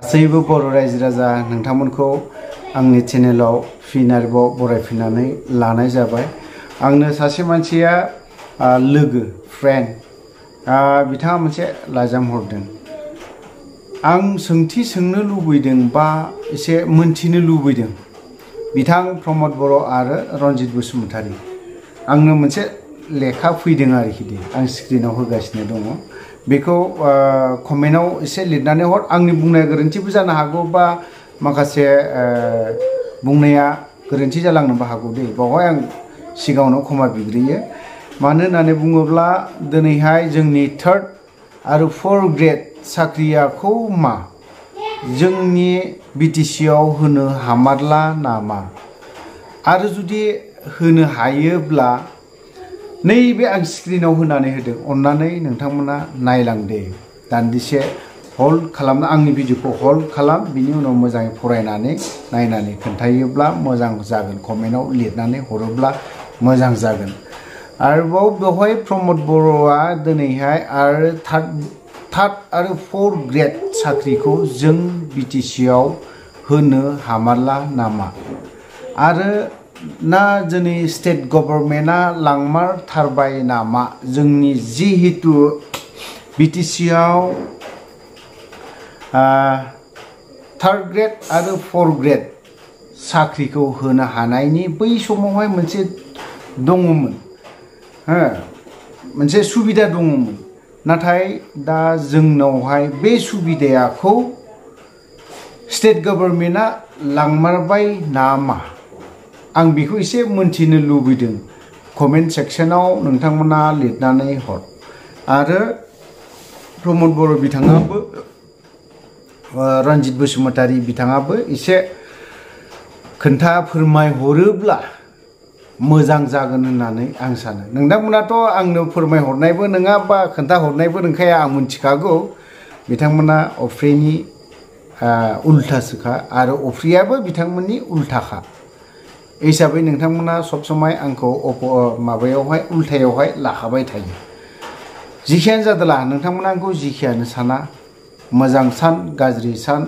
गासैबो बर' रायजो राजा नोंथांमोनखौ आंनि चेनेलाव फिन आरोबाव बरायफिननानै लानाय जाबाय। आंनो सासे मानसिया लोगो फ्रेन्ड बिथाङा मोनसे लाइजाम हरदों। आं सोंथि सोंनो लुबैदों बा एसे मोनथिनो लुबैदों। बिथां प्रमद बर' आरो रनजित बसुमतारी आंनो मोनसे लेखा फैदों आरोखि दे आं स्क्रिनाव होगासिनो दङ। बेखौ कमेन्टआव एसे लिरनानै हर। आंनि बुंनाया गोरोन्थिबो जानो हागौ बा माखासे बुंनाया गोरोन्थि जालांनोबो हागौ दे। बावहाय आं सिगाङावनो क्षमा बिग्रोयो। मानो होननानै बुङोब्ला दिनैहाय जोंनि 3rd आरो 4th ग्रेड साख्रियाखौ मा जोंनि बिटिसिआव होनो हामारला नामा? आरो जुदि होनो हायोब्ला नैबे आं स्क्रिनाव होनानै होदों। अन्नानै नोंथांमोना नायलांदे। दान्दिसे हल्ड खालामना आंनि भिडिअखौ हल्ड खालाम। बिनि उनाव मोजाङै फरायनानै नायनानै खोन्थायोब्ला मोजां जागोन। कमेन्टआव लिरनानै हरोब्ला मोजां जागोन। आरोबाव बेवहाय प्रमद बर'आ दिनैहाय आरो 3rd आरो 4th ग्रेड साख्रिखौ जों बिटिसिआव होनो हामारला नामा? आरो ना जोंनि स्टेट गभर्नमेन्टआ लांमारथारबाय नामा? जोंनि जिहेतु बिटिसिआव 3rd ग्रेड आरो 4th ग्रेड साख्रिखौ होनो हानायनि बै समावहाय मोनसे दङमोन, मोनसे सुबिदा दङमोन। नाथाय दा जोंनावहाय बे सुबिदाखौ स्टेट गभर्नमेन्टआ लांमारबाय नामा? आं बेखौ एसे मोनथिनो लुबैदों। कमेन्ट सेक्सनाव नोंथांमोना लिरनानै हर। आरो प्रमद बर' बिथाङाबो रनजित बसुमतारी बिथाङाबो एसे फोरमायहरोब्ला मोजां जागोन होननानै आं सानो। नोंथांमोनाथ' आंनो फोरमायहरनायबो नङा बा खोन्थाहरनायबो नंखाया, आं मिथिखागौ। बिथांमोना अफ्रिनि उल्थासोखा आरो अफ्रियाबो बिथांमोननि उल्थाखा हिसाबै नोंथांमोना सब समाय आंखौ माबायावहाय उल्थायावहाय लाखाबाय थायो। जिखियानो जादोला नोंथांमोना आंखौ जिखियानो साना, मोजां सान गाज्रि सान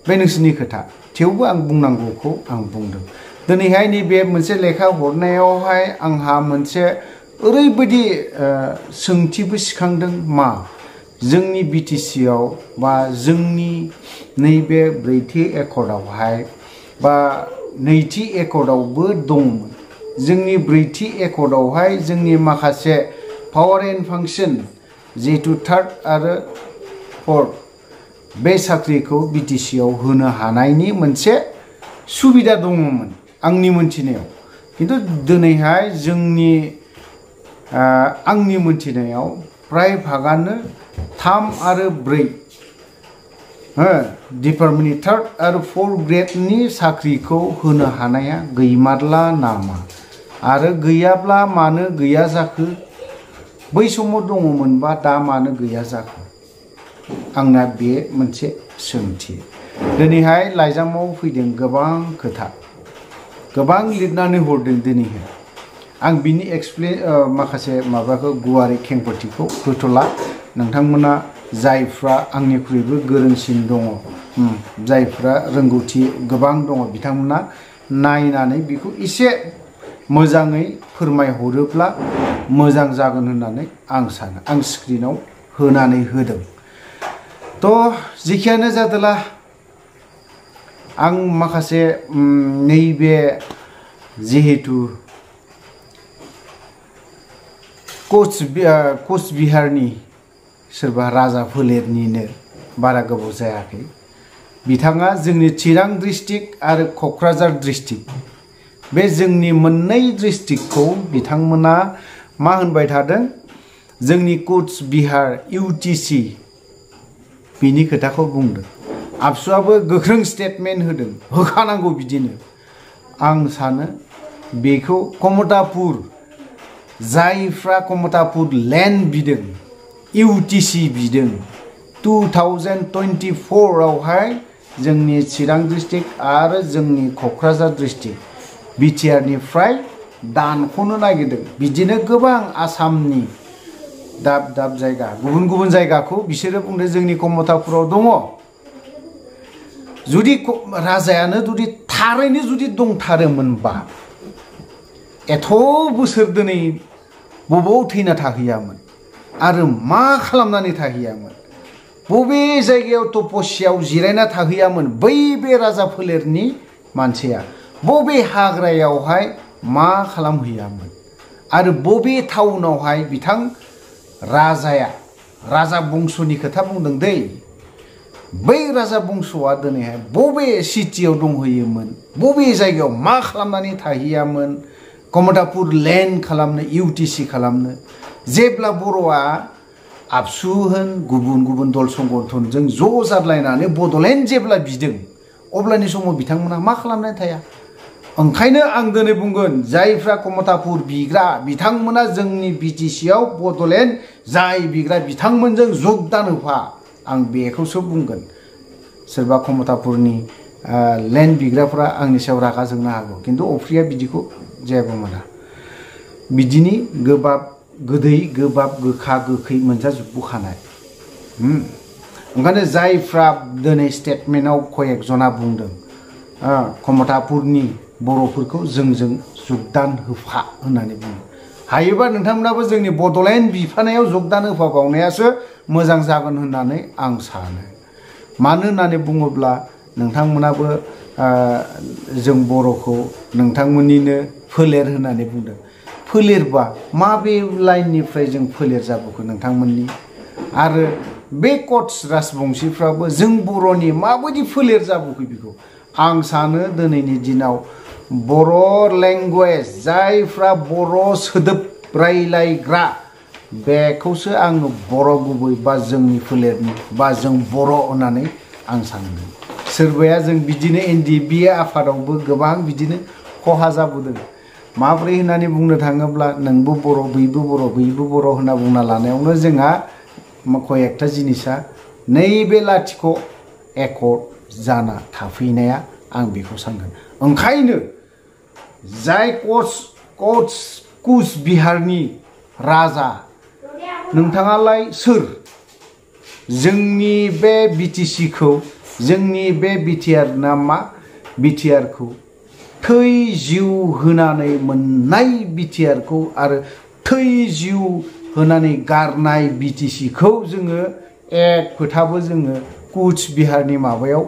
बे नोंसोरनि खोथा। थेवबो आं बुंनांगौखौ आं बुंदों। दिनैहाय नैबे मोनसे लेखा हरनायावहाय आंहा मोनसे ओरैबायदि सोंथिबो सिखांदों। मा जोंनि बिटिसिआव बा जोंनि नैबे 4थि एकर्डआवहाय बा 2थि एकर्डआवबो दंमोन। जोंनि 4थि एकर्डआवहाय जोंनि माखासे पावार एन्ड फांसन जिहेतु 3rd आरो 4th बे साख्रिखौ बिटिसिआव होनो हानायनि मोनसे सुबिदा दङमोन आंनि मोनथिनायाव। खिन्थु दिनैहाय जोंनि आंनि मोनथिनायाव फ्राय भागानो 3 आरो 4 डिपार्टमेन्टनि 3rd आरो 4th ग्रेडनि साख्रिखौ होनो हानाया गैमारला नामा? आरो गैयाब्ला मानो गैया जाखो? बै समाव दङमोनबा दा मानो गैया जाखो? आंना बे मोनसे सोंथि। दिनैहाय लाइजामाव फैदों गोबां खोथा, गोबां लिरनानै हरदों दिनैहाय। आं बिनि माखासे माबाखौ गुवारै खेंफोरथिखौ होथ'ला। नोंथांमोना जायफ्रा आंनिख्रुइबो गोरोंसिन दङ, जायफ्रा रोंगौथि गोबां दङ, बिथांमोना नायनानै बेखौ एसे मोजाङै फोरमायहरोब्ला मोजां जागोन होननानै आं सानो। आं स्क्रिनाव होनानै होदों। जिखियानो जादोला आं माखासे नैबे जिहेतु कच बिहारनि सोरबा राजा फोलेरनिनो बारा गोबाव जायाखै। बिथाङा जोंनि चिरां डिस्ट्रिक्ट आरो क'क्राझार डिस्ट्रिक्ट बे जोंनि मोननै डिस्ट्रिक्टखौ बिथांमोना मा होनबाय थादों? जोंनि कच बिहार UTC बिनि खोथाखौ बुंदों। आबसुआबो गोख्रों स्टेटमेन्ट होदों। होखानांगौ बिदिनो। आं सानो बेखौ कमतापुर, जायफ्रा कमतापुर लेन्ड बिदों, UTC बिदों, 2024 आवहाय जोंनि चिरां डिस्ट्रिक्ट आरो जोंनि क'क्राझार डिस्ट्रिक्ट बिटिआरनिफ्राय दानख'नो नागिरदों। बिदिनो गोबां आसामनि दाब दाब जायगा, गुबुन गुबुन जायगाखौ बिसोरो बुंदों जोंनि कमतापुराव दङ। जुदि राजायानो जुदि थारैनो जुदि दंथारोमोनबा एथ' बोसोर दिनै बबाव थैना थाहैयामोन आरो मा खालामनानै थाहैयामोन बबे जायगायाव तपस्याव जिरायना थाहैयामोन बै बे राजा फोलेरनि मानसिया बबे हाग्रायावहाय मा खालामहैयामोन आरो बबे टाउनावहाय बिथां राजाया राजा बंस'नि खोथा बुंदों दै बै राजा बंस'आ दिनैहाय बबे सिटियाव दंहैयोमोन बबे जायगायाव मा खालामनानै थाहैयामोन कमतापुर लेन्ड खालामनो UTC खालामनो जेब्ला बर'आ आबसु होन गुबुन गुबुन दल संगठनजों ज' जादलायनानै बड'लेण्ड जेब्ला बिदों अब्लानि समाव बिथांमोना मा खालामनानै थाया ओंखायनो आं दिनै बुंगोन जायफ्रा कमतापुर बिग्रा बिथांमोना जोंनि BTC आव बड'लेण्ड जाय बिग्रा बिथांमोनजों जगदान होफा आं बेखौसो बुंगोन सोरबा कमतापुरनि लेन्ड बिग्राफोरा आंनि सायाव रागा जोंनो हागौ किन्तु अफ्रिया बिदिखौ जेबो मोना बिदिनि गोबाब गोदै गोबाब गोखा गोखै मोनजाजोबखानाय ओंखायनो जायफ्रा दिनै स्टेटमेन्टआव कयेकजना बुंदों कमतापुरनि बर'फोरखौ जोंजों जगदान होफा होननानै बुङो हायोबा नोंथांमोनाबो जोंनि बड'लेण्ड बिफानायाव जगदान होफाबावनायासो मोजां जागोन होननानै आं सानो मानो होननानै बुङोब्ला नोंथांमोनाबो जों बर'खौ नोंथांमोननिनो फोलेर होननानै बुंदों फोलेरबा माबे लाइननिफ्राय जों फोलेर जाबोखो नोंथांमोननि आरो बे कच राजबंशीफ्राबो जों बर'नि माबायदि फोलेर जाबोखो बेखौ आं सानो दिनैनि दिनाव बर' लेंगुवेज जायफ्रा बर' सोदोब रायलायग्रा बेखौसो आङो बर' गुबै बा जोंनि फोलेरनि बा जों बर' होननानै आं सानदों सोरबाया जों बिदिनो NDBA आफादावबो गोबां बिदिनो खहा जाबोदों माब्रै होननानै बुंनो थाङोब्ला नोंबो बर' बैबो बर' बैबो बर' होनना बुंना लानायावनो जोंहा कयेकथा जिनिसा नैबे लाथिख' एक जाना थाफैनाया आं बेखौ सानगोन ओंखायनो जाय कुच बिहारनि राजा नोंथाङालाय सोर जोंनि बे BTC खौ जोंनि बे BTR ना मा BTR खौ थै जिउ होनानै मोननाय BTR खौ आरो थै जिउ होनानै गारनाय BTC खौ जोङो एक खोथाबो जोङो कुच बिहारनि माबायाव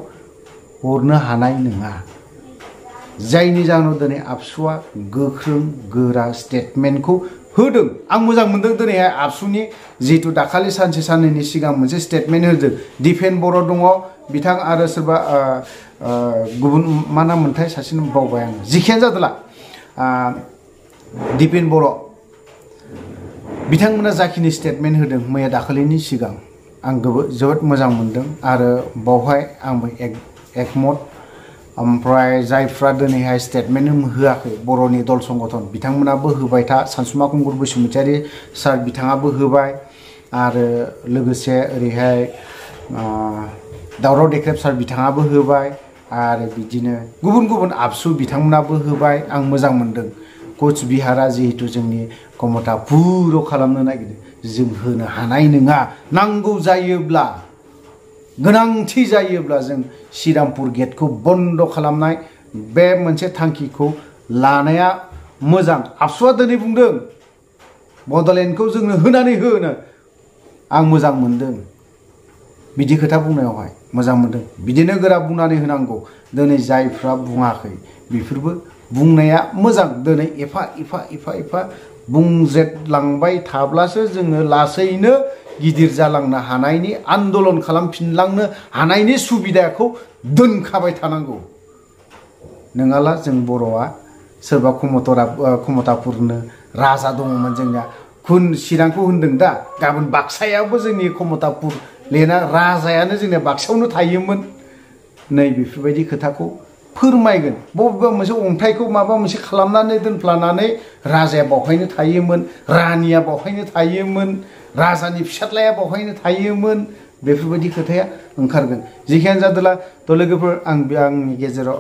हरनो हानाय नङा जायनि जाहोनाव दिनै आबसुआ गोख्रों गोरा स्टेटमेन्टखौ होदों आं मोजां मोनदों दिनैहाय आबसुनि जिहेतु दाखालि सानसे साननैनि सिगां मोनसे स्टेटमेन्ट होदों दिपेन बर' दङ बिथां आरो सोरबा गुबुन मा नाम मोनथाय सासे बावबाय आङो जिखियानो जादोला दिपेन बर' बिथांमोना जाखिनि स्टेटमेन्ट होदों मैया दाखालिनि सिगां आं जोबोद मोजां मोनदों आरो बावहाय आंबो एकमत ओमफ्राय जायफ्रा दिनैहाय स्टेटमेन्ट होआखै बर'नि दल संगठन बिथांमोनाबो होबाय था सानसुमा खुंगुर बसुमतारी सार बिथाङाबो होबाय आरो लोगोसे ओरैहाय दावराव देख्रेब सार बिथाङाबो होबाय आरो बिदिनो गुबुन गुबुन आबसु बिथांमोनाबो होबाय आं मोजां मोनदों कुच बिहारा जिहेतु जोंनि कमतापुराव खालामनो नागिरदों जों होनो हानाय नङा नांगौ जायोब्ला गोनांथि जायोब्ला जों श्रीरामपुर गेटखौ बन्द खालामनाय बे मोनसे थांखिखौ लानाया मोजां आबसुआ दिनै बुंदों बड'लेण्डखौ जोंनो होनानै होनो आं मोजां मोनदों बिदि खोथा बुंनायावहाय मोजां मोनदों बिदिनो गोरा बुंनानै होनांगौ दिनै जायफ्रा बुङाखै बेफोरबो बुंनाया मोजां दिनै एफा बुंजेतलांबाय थाब्लासो जोङो लासैनो गिदिर जालांनो हानायनि आन्दोलन खालामफिनलांनो हानायनि सुबिदाखौ दोनखाबाय थानांगौ नङाला जों बर'आ सोरबा कमतापुरनो राजा दङमोन जोंना खुन चिरांखौ होनदों दा गाबोन बाक्सायाबो जोंनि कमतापुर लेना राजायानो जोंना बाक्सायावनो थायोमोन नै बेफोरबायदि खोथाखौ फोरमायगोन बबेबा मोनसे अन्थाइखौ माबा मोनसे खालामनानै दोनफ्लानानै राजाया बावहायनो थायोमोन रानिया बावहायनो थायोमोन राजानि फिसाज्लाया बावहायनो थायोमोन बेफोरबायदि खोथाया ओंखारगोन जिखियानो जादोला थ' लोगोफोर आंनि गेजेराव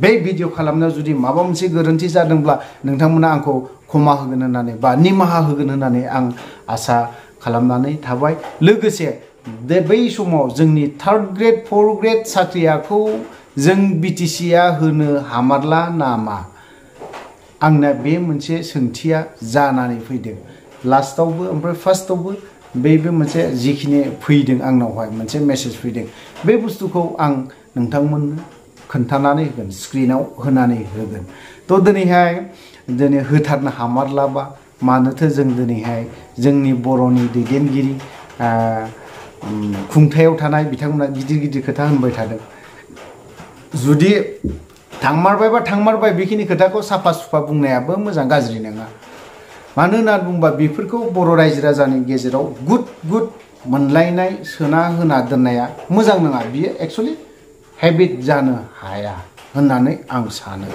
बे भिडिअ खालामनायाव जुदि माबा मोनसे गोरोन्थि जादोंब्ला नोंथांमोना आंखौ क्षमा होगोन होननानै बा निमाहा होगोन होननानै आं आसा खालामनानै थाबाय लोगोसे बै समाव जोंनि 3rd ग्रेड 4th ग्रेड साख्रियाखौ जों बिटिसिआ होनो हामारला नामा आंना बे मोनसे सोंथिया जानानै फैदों लास्टआवबो ओमफ्राय फार्स्टआवबो बेबो मोनसे जिखिनि फैदों आंनावहाय मोनसे मेसेज फैदों बे बुस्थुखौ आं नोंथांमोननो खोन्थानानै होगोन स्क्रिनाव होनानै होगोन थ' दिनै होथारनो हामारलाबा मानोथो जों दिनैहाय जोंनि बर'नि दैदेनगिरि खुंथायाव थानाय बिथांमोना गिदिर गिदिर खोथा होनबाय थादों जुदि थांमारबायबा थांमारबाय बेखिनि खोथाखौ साफा सुफा बुंनायाबो मोजां गाज्रि नङा मानो होनना बुंबा बेफोरखौ बर' रायजो राजानि गेजेराव गुद मोनलायनाय सोना होना दोननाया मोजां नङा बियो एक्चुअलि हेबिट जानो हाया होननानै आं सानो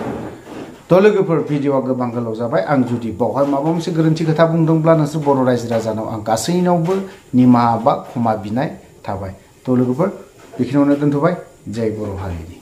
थ' लोगोफोर भिडिअआ गोबां गोलाव जाबाय आं जुदि बावहाय माबा मोनसे गोरोन्थि खोथा बुंदोंब्ला नोंसोर बर' रायजो राजानाव आं गासैनावबो निमाहा बा क्षमा बिनाय थाबाय थ' लोगोफोर बेखिनियावनो दोनथ'बाय जय बर' हारिनि